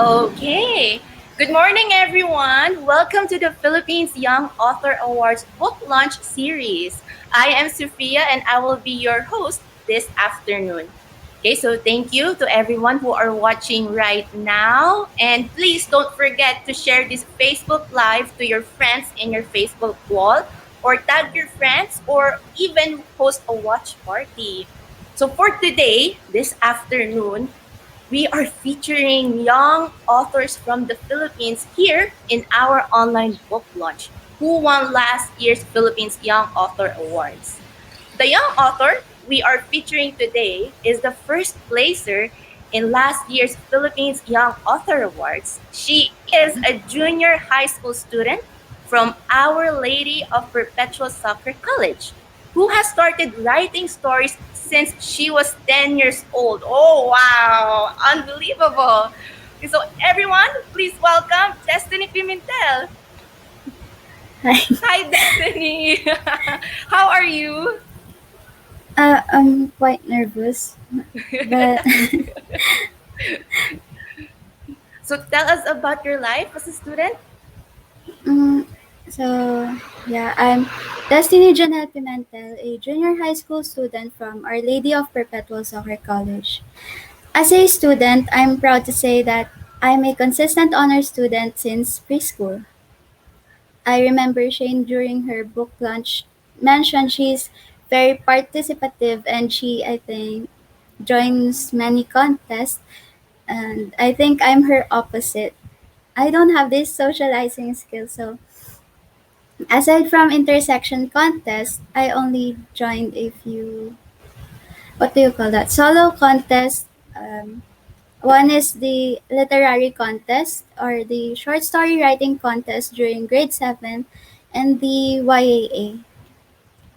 Okay. Good morning, everyone. Welcome to the Philippines Young Author Awards Book Launch Series. I am Sophia and I will be your host this afternoon. Okay, so thank you to everyone who are watching right now. And please don't forget to share this Facebook Live to your friends in your Facebook wall or tag your friends or even host a watch party. So for today, this afternoon, we are featuring young authors from the Philippines here in our online book launch who won last year's Philippines Young Author Awards. The young author we are featuring today is the first placer in last year's Philippines Young Author Awards. She is a junior high school student from Our Lady of Perpetual Soccer College who has started writing stories since she was 10 years old. Oh, wow! Unbelievable! So, everyone, please welcome Destiny Pimentel. Hi. Hi, Destiny! How are you? I'm quite nervous, but So tell us about your life as a student. um, so yeah, I'm Destiny Janelle Pimentel, a junior high school student from Our Lady of Perpetual Soccer College. As a student, I'm proud to say that I'm a consistent honor student since preschool. I remember Shane during her book launch mentioned she's very participative and she, I think, joins many contests, and I think I'm her opposite. I don't have this socializing skill, so aside from intersection contest, I only joined a few, what do you call that, solo contests. One is the literary contest or the short story writing contest during grade 7 and the YAA.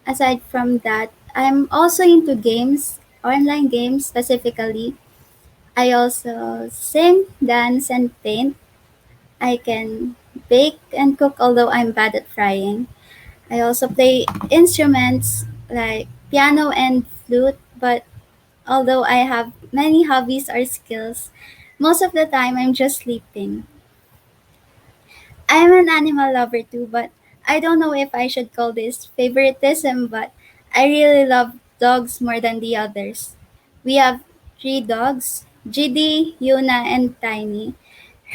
Aside from that, I'm also into games, online games specifically. I also sing, dance, and paint. I can bake and cook, although I'm bad at frying. I also play instruments like piano and flute, but although I have many hobbies or skills, most of the time I'm just sleeping. I'm an animal lover too, but I don't know if I should call this favoritism, but I really love dogs more than the others. We have three dogs, GD, Yuna, and Tiny.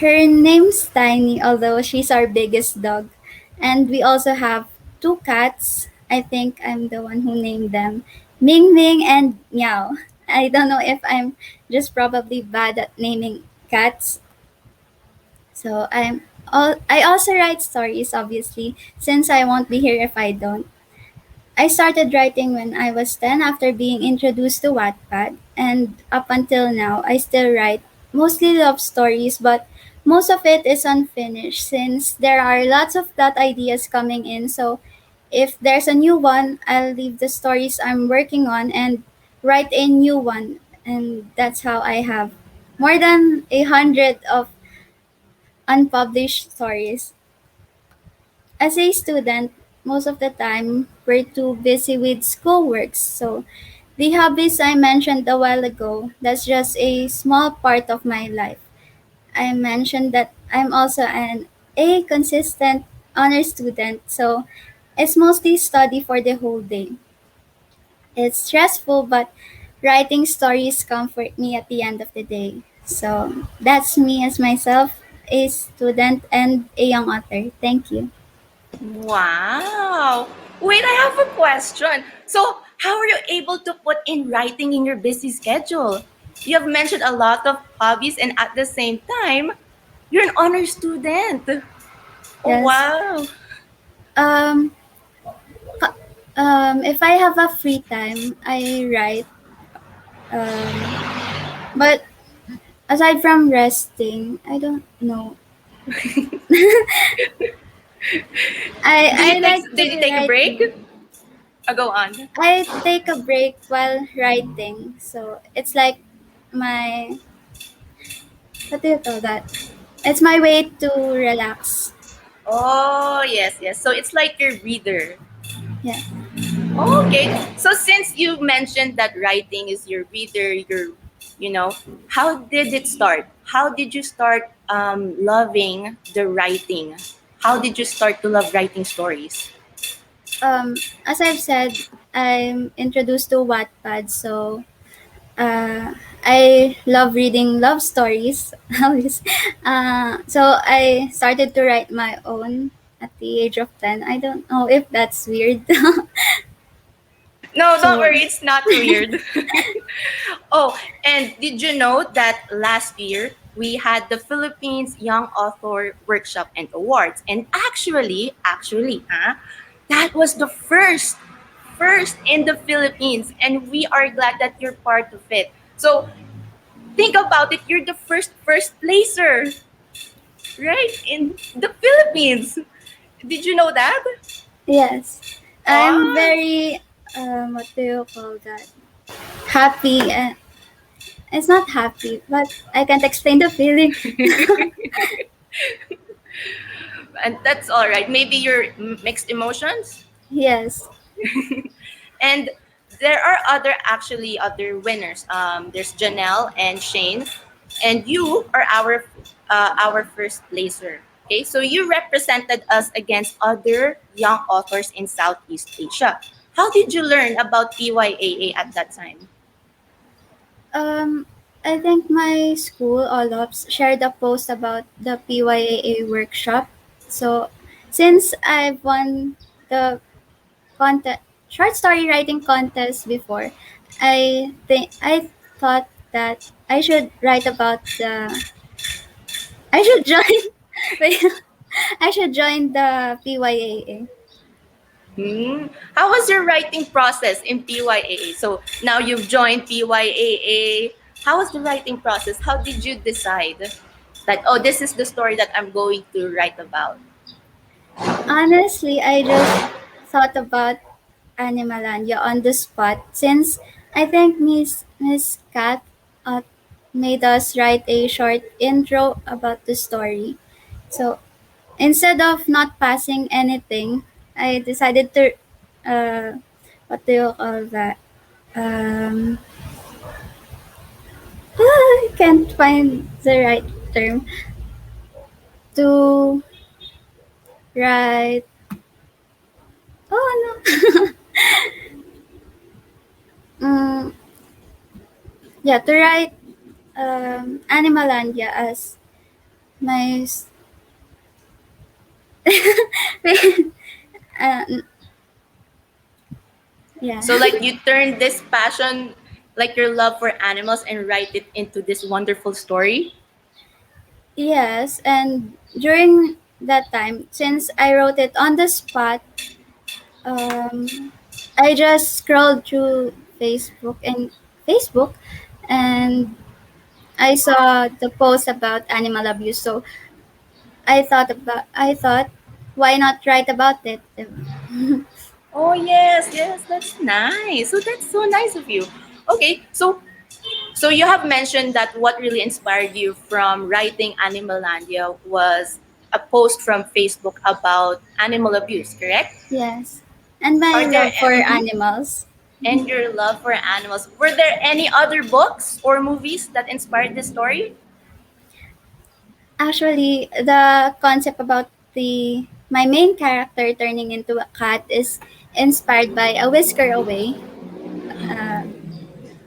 Her name's Tiny, although she's our biggest dog. And we also have two cats. I think I'm the one who named them, Ming Ming and Meow. I don't know if I'm just probably bad at naming cats. So I also write stories, obviously, since I won't be here if I don't. I started writing when I was 10 after being introduced to Wattpad, and up until now, I still write mostly love stories, but most of it is unfinished since there are lots of plot ideas coming in. So if there's a new one, I'll leave the stories I'm working on and write a new one. And that's how I have more than 100 of unpublished stories. As a student, most of the time we're too busy with schoolwork. So the hobbies I mentioned a while ago, that's just a small part of my life. I mentioned that I'm also an a consistent honor student, so it's mostly study for the whole day. It's stressful, but writing stories comfort me at the end of the day. So that's me as myself, a student and a young author. Thank you. Wow. Wait, I have a question. So, how are you able to put in writing in your busy schedule? You have mentioned a lot of hobbies, and at the same time, you're an honor student. Oh, Yes. wow. Um, if I have a free time, I write. Um, but aside from resting, I don't know. I like to Did you take a write. break? Go on. I take a break while writing, so it's like my, what do you call that? It's my way to relax. Oh, yes, yes. So it's like your reader. Yeah. Okay. So since you mentioned that writing is your reader, how did it start? How did you start loving the writing? How did you start to love writing stories? As I've said, I'm introduced to Wattpad, so I love reading love stories. Always. So I started to write my own at the age of 10. I don't know if that's weird. No, don't So, worry, it's not weird. Oh, and did you know that last year we had the Philippines Young Author Workshop and Awards? And that was the first in the Philippines, and we are glad that you're part of it. So think about it, you're the first placer, right? In the Philippines. Did you know that? yes. I'm Oh. very, what do you call that? Happy. It's not happy, but I can't explain the feeling. And that's all right. Maybe your mixed emotions. Yes. And there are other winners. There's Janelle and Shane, and you are our first placer. Okay, so you represented us against other young authors in Southeast Asia. How did you learn about PYAA at that time? Um, I think my school, Olops, shared a post about the PYAA workshop. So, since I've won the contest, short story writing contest before, I thought that I should write about the. I should join. Wait, I should join the PYAA. Hmm. How was your writing process in PYAA? So now you've joined PYAA. How was the writing process? How did you decide that, oh, this is the story that I'm going to write about? Honestly, I just thought about Animalandia on the spot since I think Miss Kat uh, made us write a short intro about the story. So instead of not passing anything, I decided to what do you call that? Um, I can't find the right term to write. Oh no. mm, yeah, to write Animalandia as my uh, yeah. So like you turned this passion, like your love for animals, and write it into this wonderful story. Yes, and during that time, since I wrote it on the spot, um, I just scrolled through Facebook, and I saw the post about animal abuse. So I thought, why not write about it? Oh yes, yes, that's nice. So that's so nice of you. Okay, so you have mentioned that what really inspired you from writing Animalandia was a post from Facebook about animal abuse, correct? Yes, and my Are there love for mhm, animals. and your love for animals? Were there any other books or movies that inspired this story? Actually, the concept about the my main character turning into a cat is inspired by A Whisker Away, uh,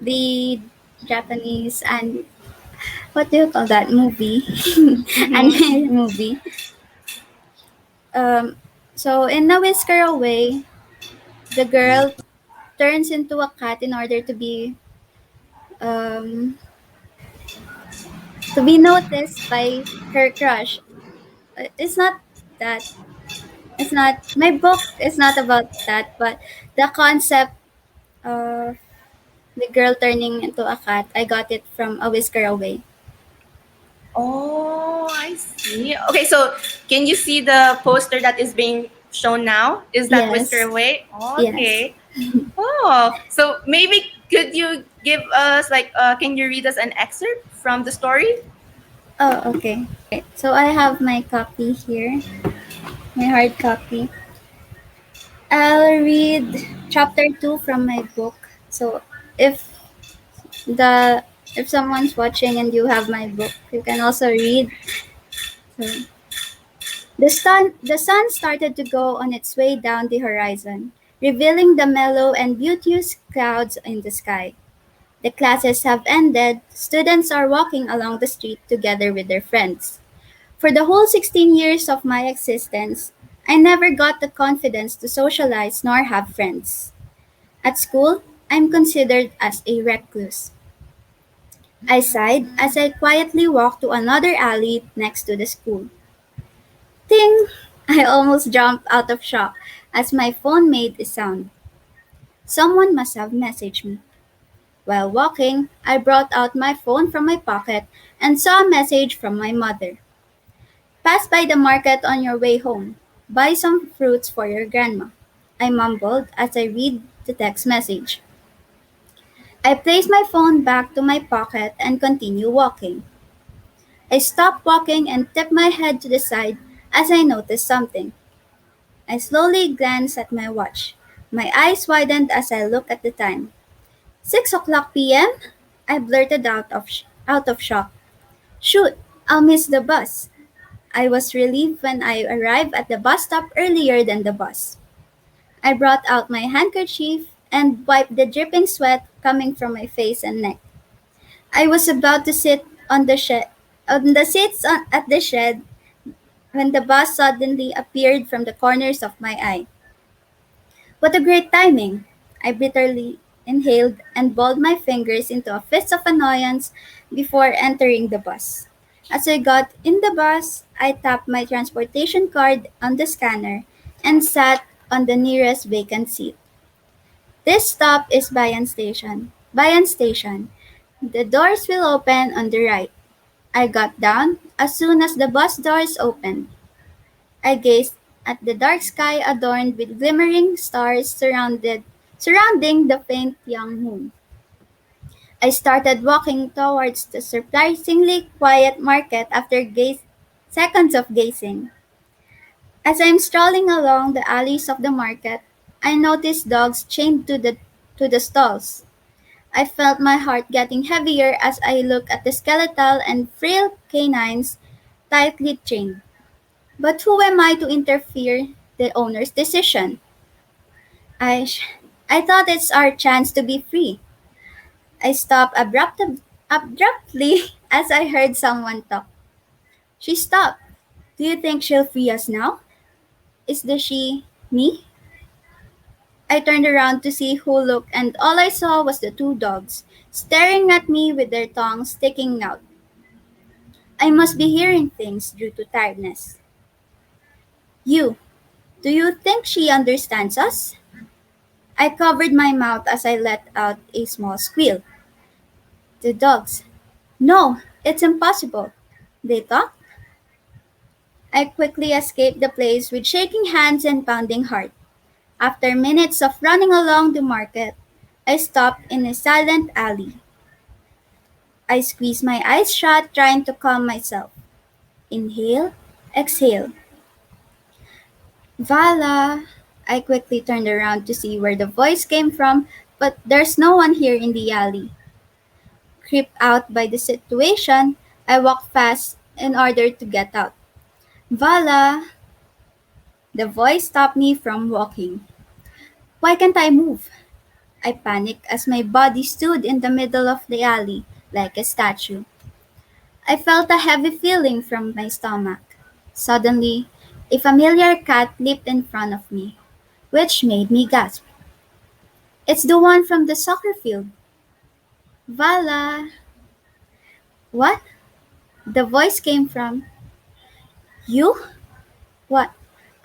the Japanese and what do you call that movie? Mm-hmm. Anime movie. Um, so in A Whisker Away, the girl turns into a cat in order um, to be noticed by her crush. It's not that. It's not my book. Is not about that, but the concept of the girl turning into a cat, I got it from A Whisker Away. Oh, I see. Okay, so can you see the poster that is being shown now? Is that Whisker Yes, Away? yes. Okay. Oh, so maybe could you give us like can you read us an excerpt from the story? Oh, okay. So I have my copy here, my hard copy. I'll read chapter 2 from my book. So if the if someone's watching and you have my book, you can also read. Sorry. The sun started to go on its way down the horizon, revealing the mellow and beauteous clouds in the sky. The classes have ended, students are walking along the street together with their friends. For the whole 16 years of my existence, I never got the confidence to socialize nor have friends. At school, I'm considered as a recluse. I sighed as I quietly walked to another alley next to the school. Ting! I almost jumped out of shock as my phone made a sound. Someone must have messaged me. While walking, I brought out my phone from my pocket and saw a message from my mother. Pass by the market on your way home. Buy some fruits for your grandma. I mumbled as I read the text message. I placed my phone back to my pocket and continued walking. I stopped walking and tipped my head to the side as I noticed something. I slowly glanced at my watch. My eyes widened as I looked at the time. 6 o'clock p.m.? I blurted out of shock. Shoot, I'll miss the bus. I was relieved when I arrived at the bus stop earlier than the bus. I brought out my handkerchief and wiped the dripping sweat coming from my face and neck. I was about to sit on the seats at the shed when the bus suddenly appeared from the corners of my eye. What a great timing! I bitterly inhaled and balled my fingers into a fist of annoyance before entering the bus. As I got in the bus, I tapped my transportation card on the scanner and sat on the nearest vacant seat. This stop is Bayan Station. Bayan Station. The doors will open on the right. I got down as soon as the bus doors opened. I gazed at the dark sky adorned with glimmering stars surrounding the faint young moon. I started walking towards the surprisingly quiet market after seconds of gazing. As I'm strolling along the alleys of the market, I noticed dogs chained to the stalls. I felt my heart getting heavier as I looked at the skeletal and frail canines tightly chained. But who am I to interfere the owner's decision? I sh- I thought it's our chance to be free. I stopped abruptly as I heard someone talk. She stopped. Do you think she'll free us now? Is the she me? I turned around to see who looked, and all I saw was the two dogs, staring at me with their tongues sticking out. I must be hearing things due to tiredness. You, do you think she understands us? I covered my mouth as I let out a small squeal. The dogs. No, it's impossible. They talk? I quickly escaped the place with shaking hands and pounding heart. After minutes of running along the market, I stopped in a silent alley. I squeezed my eyes shut, trying to calm myself. Inhale, exhale. Vala! I quickly turned around to see where the voice came from, but there's no one here in the alley. Creeped out by the situation, I walked fast in order to get out. Vala! The voice stopped me from walking. Why can't I move? I panicked as my body stood in the middle of the alley like a statue. I felt a heavy feeling from my stomach. Suddenly, a familiar cat leaped in front of me, which made me gasp. It's the one from the soccer field. Vala! What? The voice came from. You? What?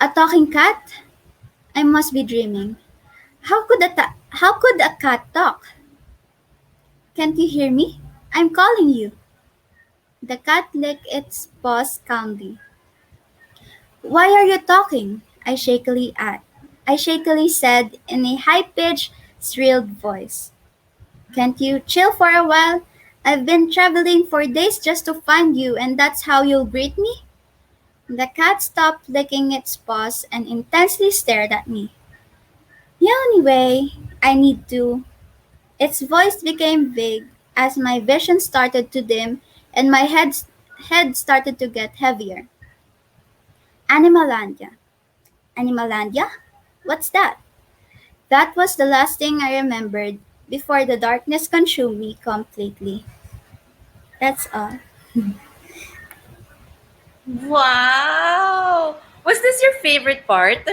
A talking cat? I must be dreaming. How could a cat talk? Can't you hear me? I'm calling you. The cat licked its paws calmly. Why are you talking? I shakily said in a high-pitched, thrilled voice. Can't you chill for a while? I've been traveling for days just to find you, and that's how you'll greet me? The cat stopped licking its paws and intensely stared at me. The only way I need to. Its voice became vague as my vision started to dim and my head started to get heavier. Animalandia. Animalandia? What's that? That was the last thing I remembered before the darkness consumed me completely. That's all. Wow! Was this your favorite part?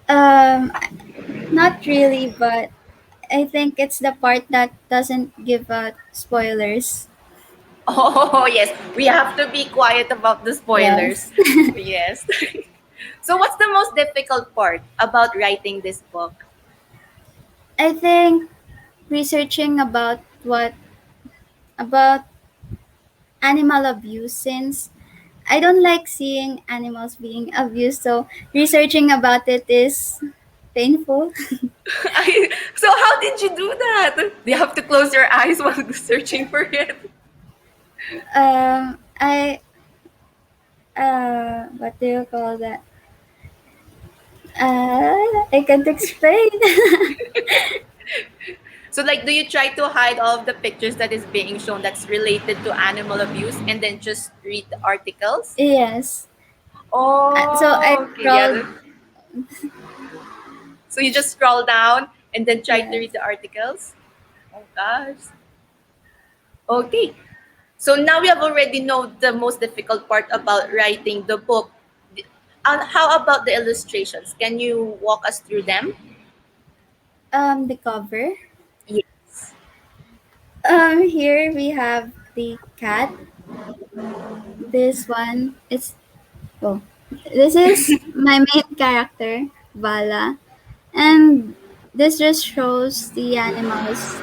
Um, Not really, but I think it's the part that doesn't give out spoilers. Oh, yes. We have to be quiet about the spoilers. Yes. Yes. So, what's the most difficult part about writing this book? I think researching about animal abuse, since I don't like seeing animals being abused, so researching about it is painful. So, how did you do that? Do you have to close your eyes while searching for it? I what do you call that? I can't explain. So, like, do you try to hide all of the pictures that is being shown that's related to animal abuse and then just read the articles? Yes. So I Oh, okay. Yeah. scrolled. So, you just scroll down and then try to Yes. read the articles? Oh, gosh. Okay. So now we have already know the most difficult part about writing the book. How about the illustrations? Can you walk us through them? The cover. Yes. Here we have the cat. This one is oh, this is my main character, Vala, and this just shows the animals.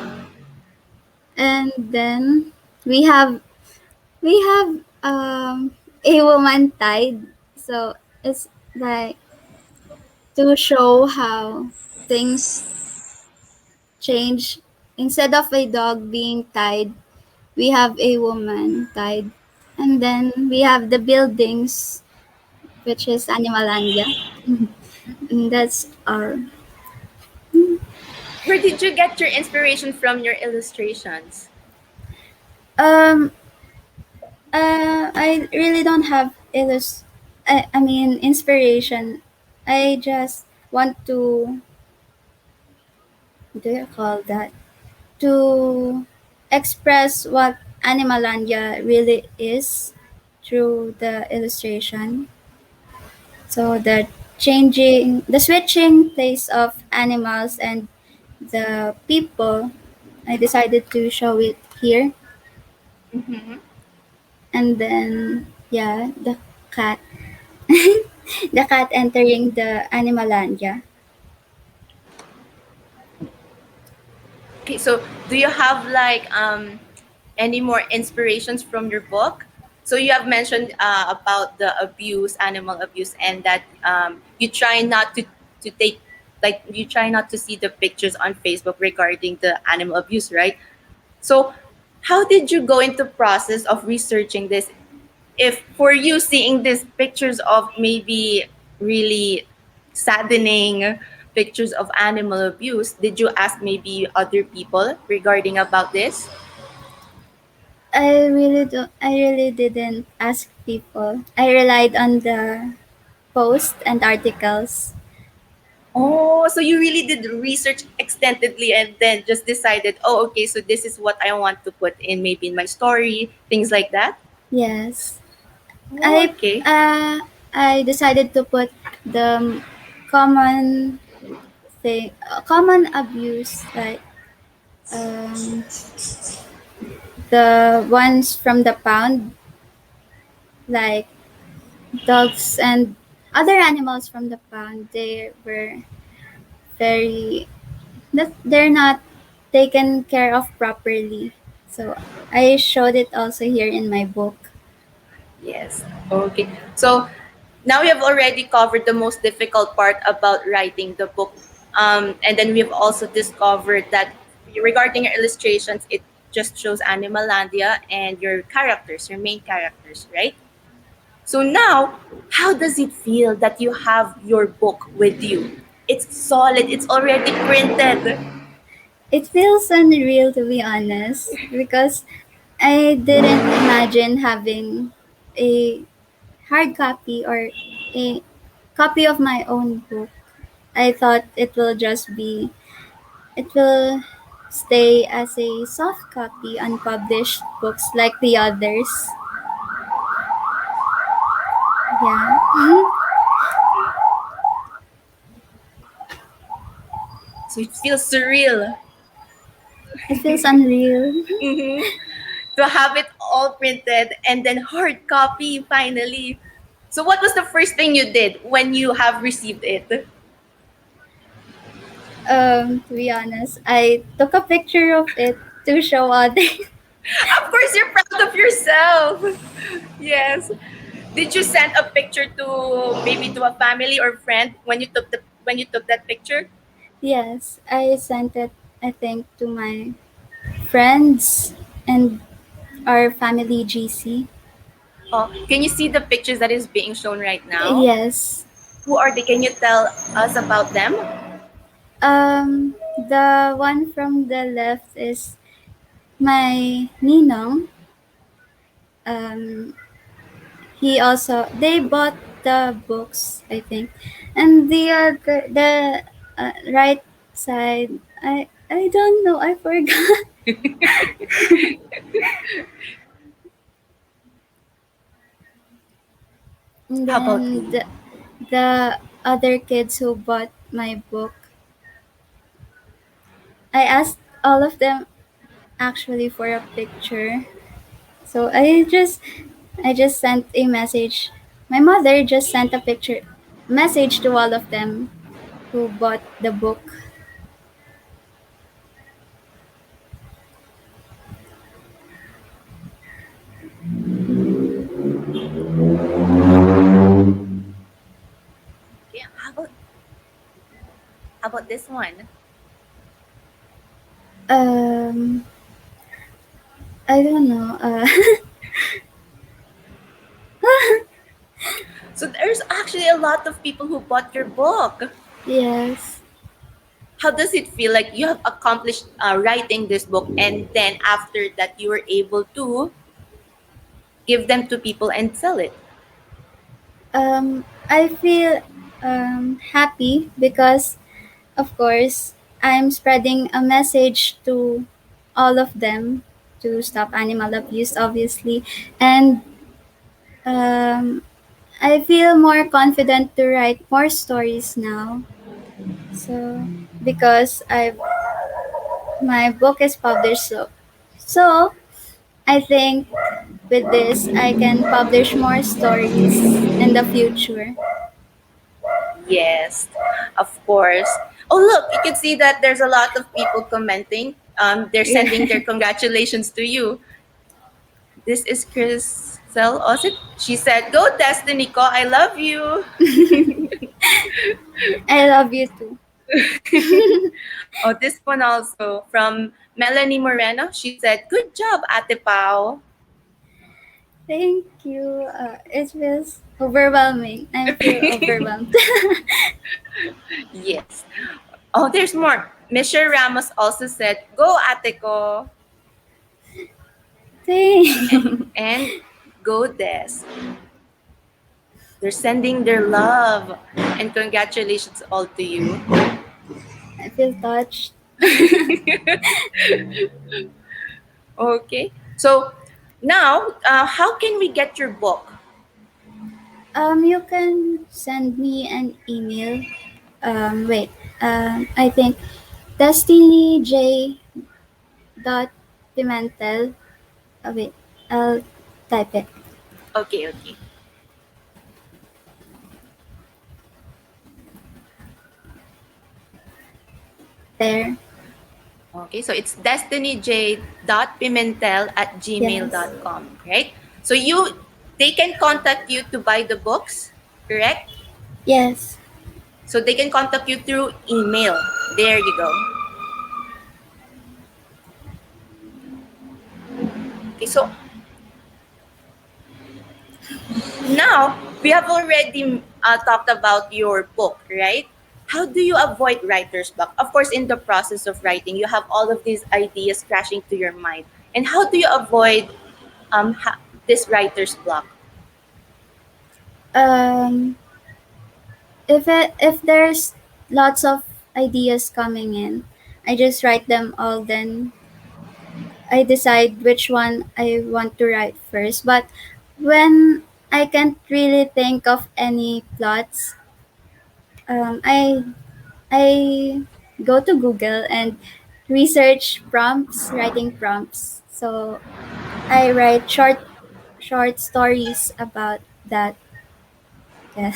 And then we have we have a woman tied, so it's like to show how things change. Instead of a dog being tied, we have a woman tied. And then we have the buildings, which is Animalandia. And that's our. Where did you get your inspiration from your illustrations? Um, I really don't have I mean, inspiration. I just want to, what do you call that? To express what Animalandia really is through the illustration. So the switching place of animals and the people, I decided to show it here. Mm-hmm. And then, yeah, the cat. The cat entering the Animalandia. Okay, so do you have like any more inspirations from your book? So you have mentioned about the abuse, animal abuse, and that you try not to take like you try not to see the pictures on Facebook regarding the animal abuse, right? So how did you go into process of researching this? If for you seeing these pictures of maybe really saddening pictures of animal abuse, did you ask maybe other people regarding about this? I really didn't ask people. I relied on the post and articles. Oh, so you really did research extensively and then just decided, oh, okay, so this is what I want to put in maybe in my story, things like that. Yes. Oh, I okay. uh I decided to put the common common abuse, like um the ones from the pound, like dogs and other animals from the pound. They were very that they're not taken care of properly. So I showed it also here in my book. Yes. Okay. So now we have already covered the most difficult part about writing the book. And then we've also discovered that regarding your illustrations, it just shows Animalandia and your characters, your main characters, right? So now, how does it feel that you have your book with you? It's solid, it's already printed. It feels unreal, to be honest, because I didn't imagine having a hard copy or a copy of my own book. I thought it will stay as a soft copy, unpublished books like the others. Yeah. So it feels surreal. It feels unreal. Mhm. To have it all printed and then hard copy finally. So what was the first thing you did when you have received it? To be honest, I took a picture of it to show others. Of course, you're proud of yourself. Yes. Did you send a picture to maybe to a family or friend when you took that picture? Yes, I sent it, I think, to my friends and our family GC. Oh, can you see the pictures that is being shown right now? Yes. Who are they? Can you tell us about them? The one from the left is my ninong. Um, they bought the books, I think, and the right side, I don't know, I forgot. And How about then you? the other kids who bought my book, I asked all of them actually for a picture. So I just sent a message. My mother just sent a picture message to all of them who bought the book. Yeah. How about this one? Um, I don't know. So there's actually a lot of people who bought your book. Yes. How does it feel like you have accomplished writing this book and then after that you were able to give them to people and sell it? I feel happy because, of course, I'm spreading a message to all of them to stop animal abuse, obviously, and um, I feel more confident to write more stories now. So because I my book is published, so I think with this I can publish more stories in the future. Yes, of course. Oh, look, you can see that there's a lot of people commenting. They're Yeah. sending their congratulations to you. This is Crystal Ossit. She said, "Go Destiny ko, I love you." I love you too. Oh, this one also from Melanie Moreno. She said, "Good job, Ate Pao." Thank you. It feels overwhelming. I feel overwhelmed. Yes. Oh, there's more. Mr. Ramos also said, "Go, Ate ko," Thank. and "Go, Des." They're sending their love and congratulations all to you. I feel touched. Okay. So now, how can we get your book? You can send me an email. Wait. I think destinyj.pimentel. Wait. I'll type it Okay, okay. there. Okay, so it's destinyj.pimentel at Yes. gmail.com, right? So they can contact you to buy the books, correct? Yes. So they can contact you through email. There you go. Okay, so now we have already talked about your book, right? How do you avoid writer's block? Of course, in the process of writing, you have all of these ideas crashing to your mind. And how do you avoid this writer's block? Um, if there's lots of ideas coming in, I just write them all. Then I decide which one I want to write first. But when I can't really think of any plots, um, I I go to Google and research prompts, writing prompts. So I write short stories about that. Yeah.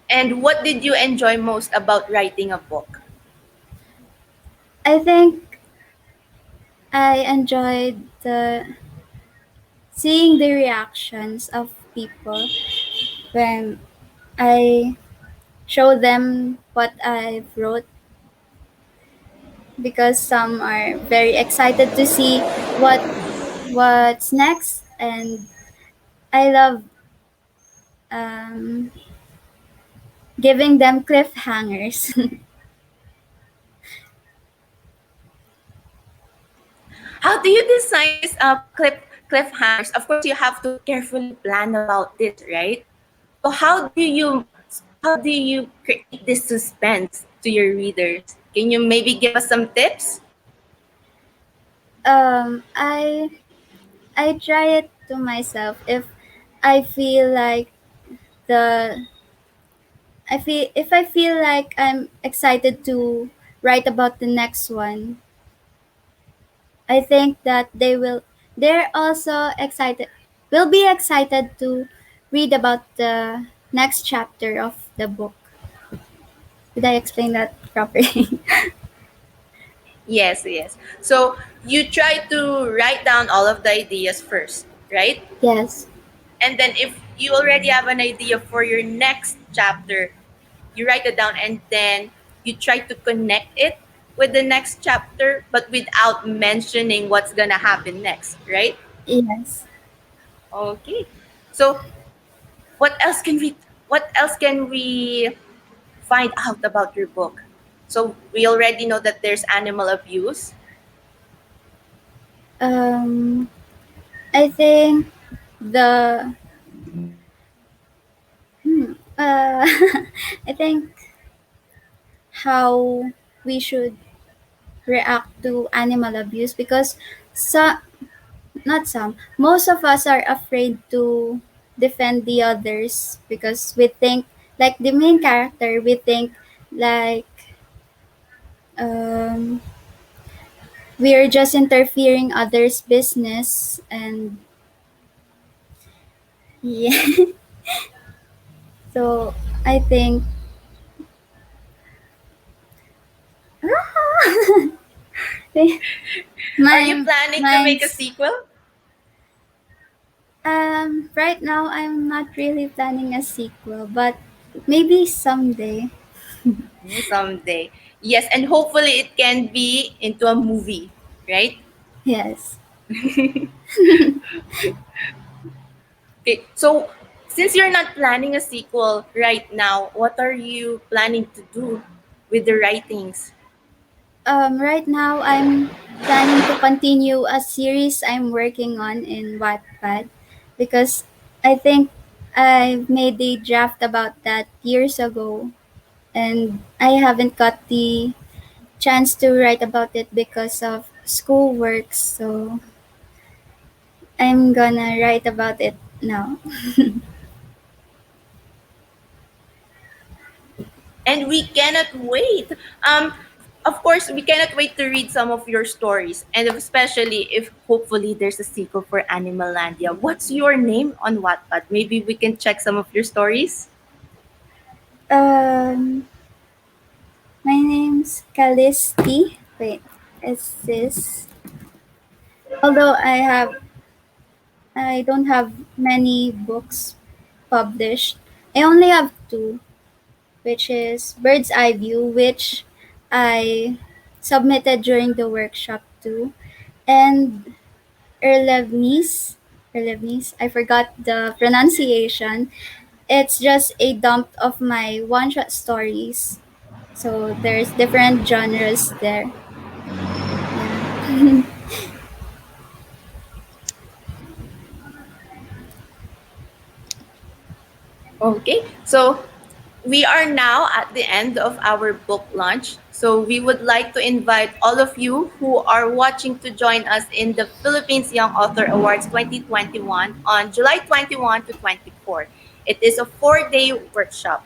And what did you enjoy most about writing a book? I think I enjoyed the seeing the reactions of people when I show them what I've wrote, because some are very excited to see what's next, and I love um, giving them cliffhangers. How do you design these cliffhangers? Of course, you have to carefully plan about this, right? So how do you create this suspense to your readers? Can you maybe give us some tips? um, I I try it to myself I feel like the I feel like I'm excited to write about the next one. I think that they're also excited will be excited to read about the next chapter of the book. Did I explain that properly? Yes, yes. So you try to write down all of the ideas first, right? Yes. And then if you already have an idea for your next chapter, you write it down and then you try to connect it with the next chapter, but without mentioning what's gonna happen next, right? Yes. Okay. So what else can we what else can we find out about your book? So we already know that there's animal abuse. Um I think the I think how we should react to animal abuse, because some not some most of us are afraid to defend the others, because we think, like the main character, we think like um, we are just interfering others business. And yeah. So I think Are you my planning to make a mine's sequel? right now I'm not really planning a sequel, but maybe someday. Someday. Yes, and hopefully it can be into a movie, right? Yes. Okay, so since you're not planning a sequel right now, what are you planning to do with the writings? Right now, I'm planning to continue a series I'm working on in Wattpad, because I think I made a draft about that years ago, and I haven't got the chance to write about it because of schoolwork. So I'm gonna write about it now. And we cannot wait. Um, of course, we cannot wait to read some of your stories, and especially if hopefully there's a sequel for Animalandia. What's your name on Wattpad? Maybe we can check some of your stories. Um, my name's Calisti. Wait, is this? Although I don't have many books published. I only have two, which is Bird's Eye View, which I submitted during the workshop too, and Erlevnis. Erlevnis. I forgot the pronunciation. It's just a dump of my one-shot stories. So there's different genres there. Yeah. Okay, so we are now at the end of our book launch. So we would like to invite all of you who are watching to join us in the Philippines Young Author Awards 2021 on July 21 to 24. It is a 4-day workshop.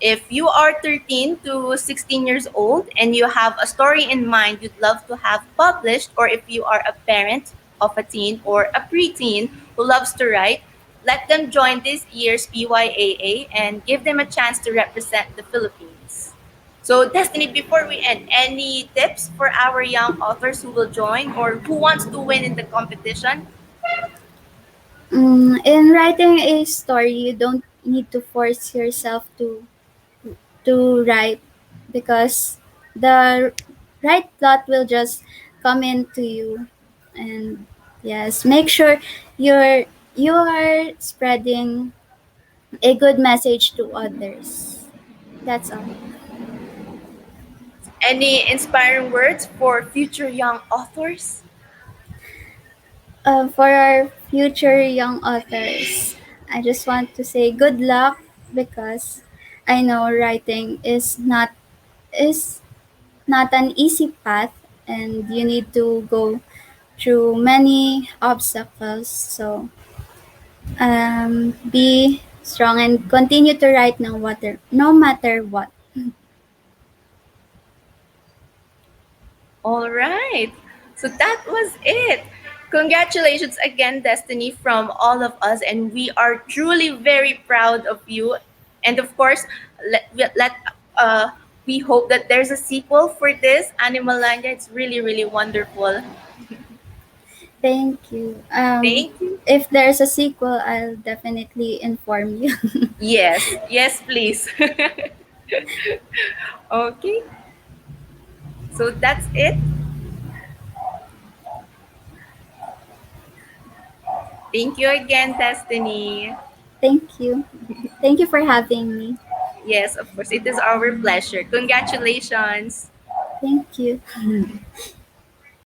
If you are 13 to 16 years old and you have a story in mind you'd love to have published, or if you are a parent of a teen or a preteen who loves to write, let them join this year's PYAA and give them a chance to represent the Philippines. So, Destiny, before we end, any tips for our young authors who will join or who wants to win in the competition? In writing a story, you don't need to force yourself to write because the right plot will just come into you. And yes, make sure you are spreading a good message to others. That's all. Any inspiring words for future young authors? For our future young authors, I just want to say good luck because I know writing is not an easy path, and you need to go through many obstacles. So be strong and continue to write no matter what. All right. So that was it. Congratulations again, Destiny, from all of us. And we are truly very proud of you. And of course, let uh, we hope that there's a sequel for this Animal Lanya. It's really, really wonderful. Thank you. Thank you. If there's a sequel, I'll definitely inform you. Yes, yes, please. Okay, so that's it. Thank you again, Destiny. Thank you. Thank you for having me. Yes, of course, it is our pleasure. Congratulations. Thank you.